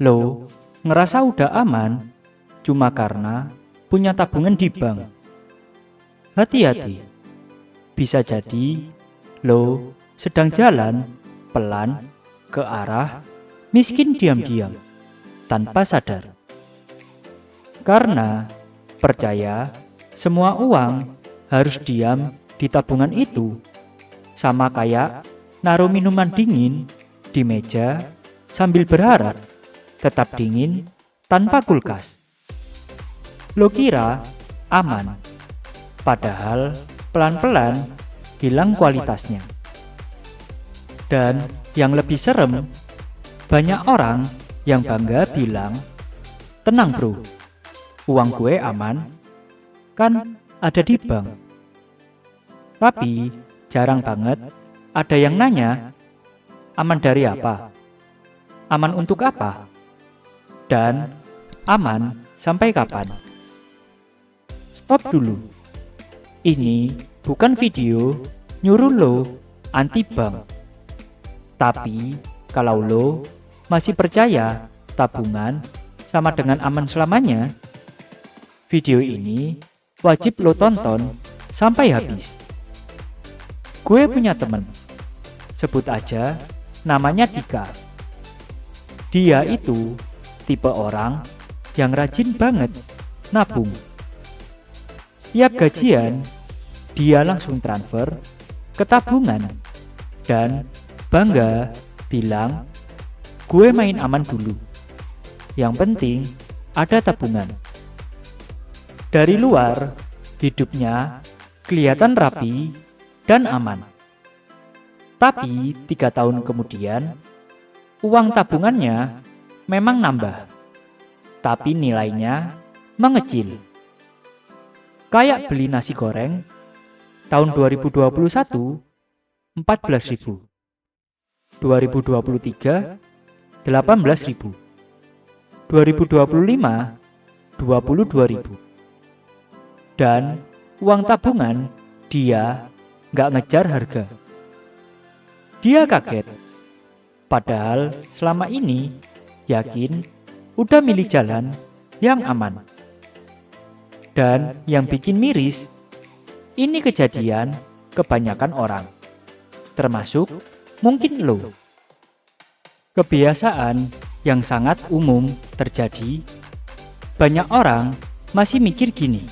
Lo ngerasa udah aman cuma karena punya tabungan di bank. Hati-hati, bisa jadi lo sedang jalan pelan ke arah miskin diam-diam tanpa sadar. Karena percaya semua uang harus diam di tabungan itu, sama kayak naruh minuman dingin di meja sambil berharap tetap dingin tanpa kulkas. Lo kira aman, padahal pelan-pelan hilang kualitasnya. Dan yang lebih serem, banyak orang yang bangga bilang, "Tenang bro, uang gue aman, kan ada di bank." Tapi jarang banget ada yang nanya, aman dari apa? Aman untuk apa? Dan aman sampai kapan? Stop dulu. Ini bukan video nyuruh lo anti bank. Tapi kalau lo masih percaya tabungan sama dengan aman selamanya, video ini wajib lo tonton sampai habis. Gue punya temen, sebut aja namanya Dika. Dia itu tipe orang yang rajin banget nabung. Setiap gajian, dia langsung transfer ke tabungan dan bangga bilang, "Gue main aman dulu. Yang penting ada tabungan." Dari luar, hidupnya kelihatan rapi dan aman. Tapi 3 tahun kemudian, uang tabungannya memang nambah, tapi nilainya mengecil. Kayak beli nasi goreng, tahun 2021, 14.000. 2023, 18.000. 2025, 22.000. Dan uang tabungan dia nggak ngejar harga. Dia kaget. Padahal selama ini yakin udah milih jalan yang aman. Dan yang bikin miris, ini kejadian kebanyakan orang. Termasuk mungkin lo. Kebiasaan yang sangat umum terjadi, banyak orang masih mikir gini,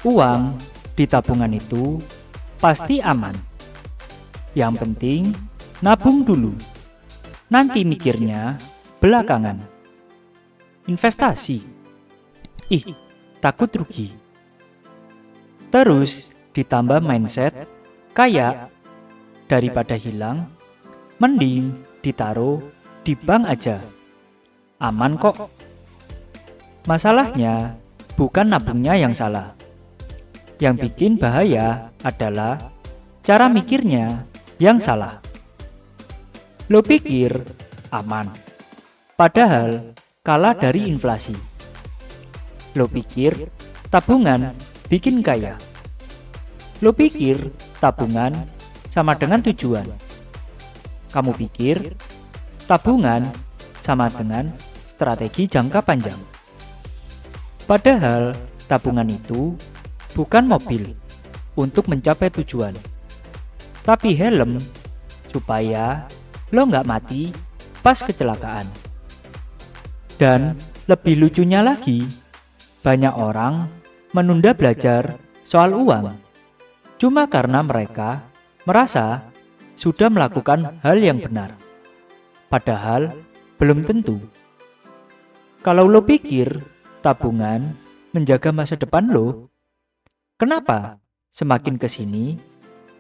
uang di tabungan itu pasti aman. Yang penting nabung dulu, nanti mikirnya belakangan. Investasi, takut rugi. Terus ditambah mindset kayak daripada hilang, mending ditaruh di bank aja. Aman kok. Masalahnya bukan nabungnya yang salah. Yang bikin bahaya adalah cara mikirnya yang salah. Lo pikir aman, padahal kalah dari inflasi. Lo pikir tabungan bikin kaya. Lo pikir tabungan sama dengan tujuan. Kamu pikir tabungan sama dengan strategi jangka panjang. Padahal tabungan itu bukan mobil untuk mencapai tujuan, tapi helm supaya lo nggak mati pas kecelakaan. Dan lebih lucunya lagi, banyak orang menunda belajar soal uang cuma karena mereka merasa sudah melakukan hal yang benar, padahal belum tentu. Kalau lo pikir tabungan menjaga masa depan lo, kenapa semakin kesini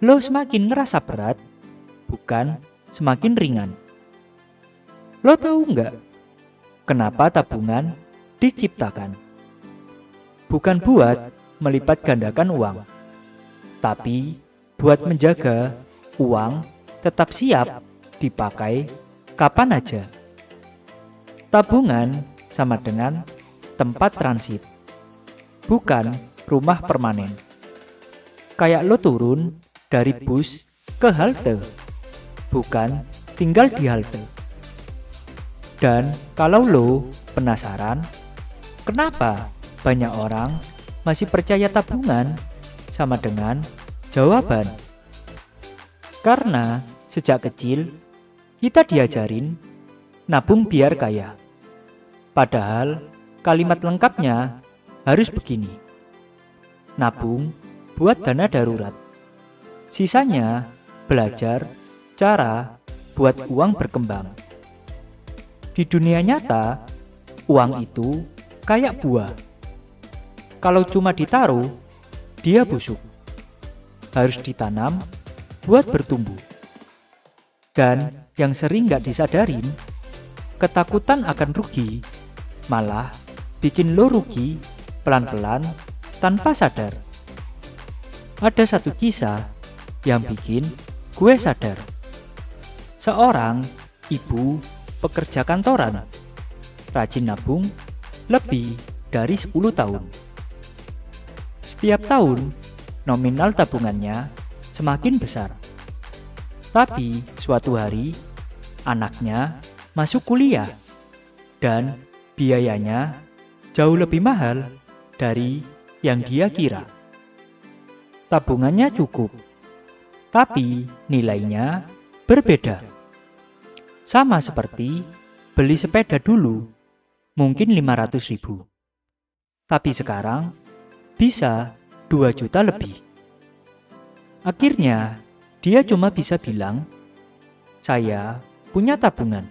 lo semakin ngerasa berat, bukan semakin ringan? Lo tahu nggak kenapa tabungan diciptakan? Bukan buat melipat gandakan uang, tapi buat menjaga uang tetap siap dipakai kapan aja. Tabungan sama dengan tempat transit, bukan rumah permanen. Kayak lo turun dari bus ke halte, bukan tinggal di halte. Dan kalau lo penasaran, kenapa banyak orang masih percaya tabungan sama dengan jawaban? Karena sejak kecil kita diajarin nabung biar kaya. Padahal kalimat lengkapnya harus begini: nabung buat dana darurat. Sisanya belajar cara buat uang berkembang. Di dunia nyata, uang itu kayak buah. Kalau cuma ditaruh, dia busuk. Harus ditanam buat bertumbuh. Dan yang sering gak disadarin, ketakutan akan rugi malah bikin lo rugi pelan-pelan tanpa sadar. Ada satu kisah yang bikin gue sadar. Seorang ibu pekerja kantoran, rajin nabung lebih dari 10 tahun. Setiap tahun, nominal tabungannya semakin besar. Tapi suatu hari, anaknya masuk kuliah dan biayanya jauh lebih mahal dari yang dia kira. Tabungannya cukup, tapi nilainya berbeda. Sama seperti beli sepeda dulu, mungkin 500.000. Tapi sekarang bisa 2 juta lebih. Akhirnya, dia cuma bisa bilang, saya punya tabungan.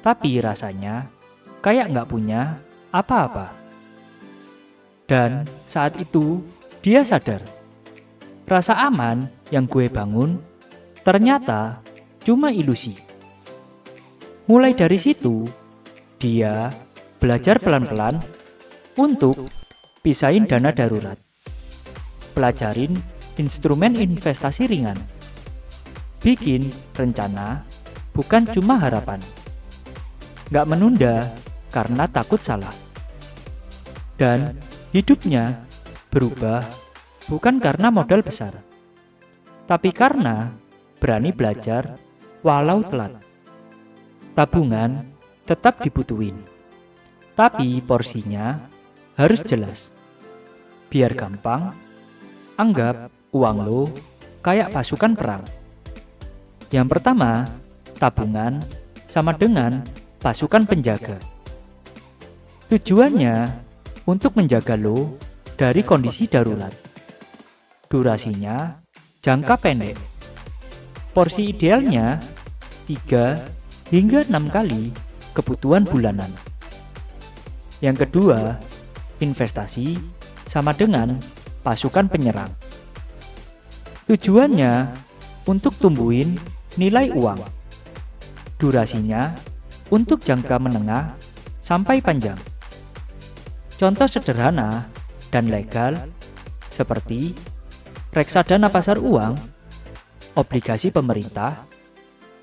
Tapi rasanya kayak nggak punya apa-apa. Dan saat itu dia sadar, rasa aman yang gue bangun ternyata cuma ilusi. Mulai dari situ, dia belajar pelan-pelan untuk pisahin dana darurat. Pelajarin instrumen investasi ringan. Bikin rencana, bukan cuma harapan. Gak menunda karena takut salah. Dan hidupnya berubah bukan karena modal besar, tapi karena berani belajar walau telat. Tabungan tetap dibutuhin, tapi porsinya harus jelas. Biar gampang, anggap uang lo kayak pasukan perang. Yang pertama, tabungan sama dengan pasukan penjaga. Tujuannya untuk menjaga lo dari kondisi darurat. Durasinya jangka pendek. Porsi idealnya 3 hingga 6 kali kebutuhan bulanan. Yang kedua, investasi sama dengan pasukan penyerang. Tujuannya untuk tumbuhin nilai uang. Durasinya untuk jangka menengah sampai panjang. Contoh sederhana dan legal seperti reksadana pasar uang, obligasi pemerintah,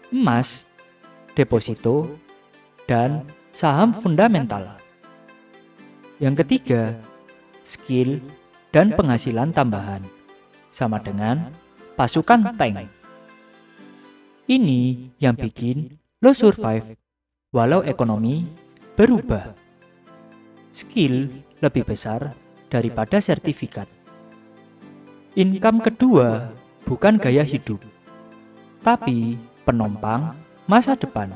emas, deposito, dan saham fundamental. Yang ketiga, skill dan penghasilan tambahan sama dengan pasukan tank. Ini yang bikin lo survive walau ekonomi berubah. Skill lebih besar daripada sertifikat. Income kedua bukan gaya hidup, tapi penopang masa depan.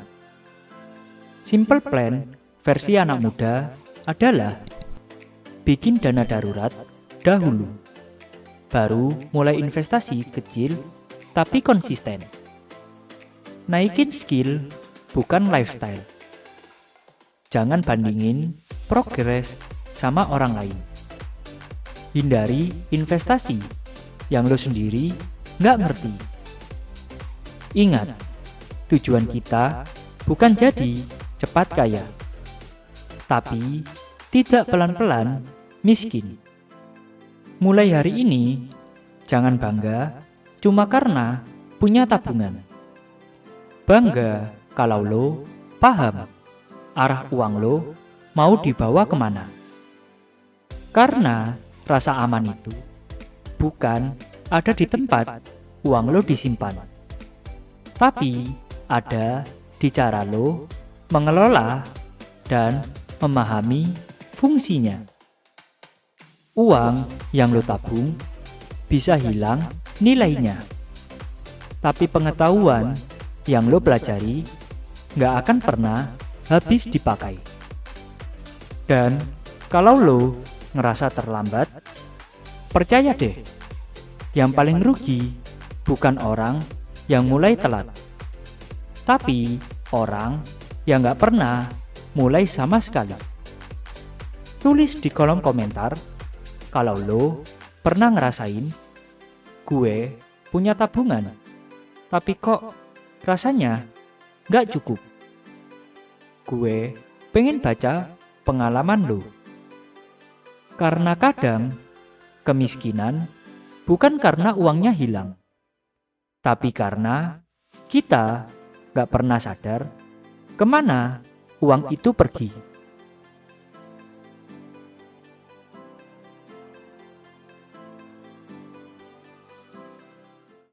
Simple plan versi anak muda adalah bikin dana darurat dahulu, baru mulai investasi kecil tapi konsisten. Naikin skill bukan lifestyle. Jangan bandingin progres sama orang lain. Hindari investasi yang lo sendiri nggak ngerti. Ingat, tujuan kita bukan jadi cepat kaya, tapi tidak pelan-pelan miskin. Mulai hari ini, jangan bangga cuma karena punya tabungan. Bangga kalau lo paham arah uang lo mau dibawa kemana. Karena rasa aman itu bukan ada di tempat uang lo disimpan, tapi ada di cara lo mengelola, dan memahami fungsinya. Uang yang lo tabung bisa hilang nilainya, tapi pengetahuan yang lo pelajari nggak akan pernah habis dipakai. Dan kalau lo ngerasa terlambat, percaya deh, yang paling rugi bukan orang yang mulai telat, tapi orang yang nggak pernah mulai sama sekali. Tulis di kolom komentar kalau lo pernah ngerasain, gue punya tabungan, tapi kok rasanya nggak cukup. Gue pengen baca pengalaman lo. Karena kadang kemiskinan bukan karena uangnya hilang, tapi karena kita nggak pernah sadar kemana uang itu pergi.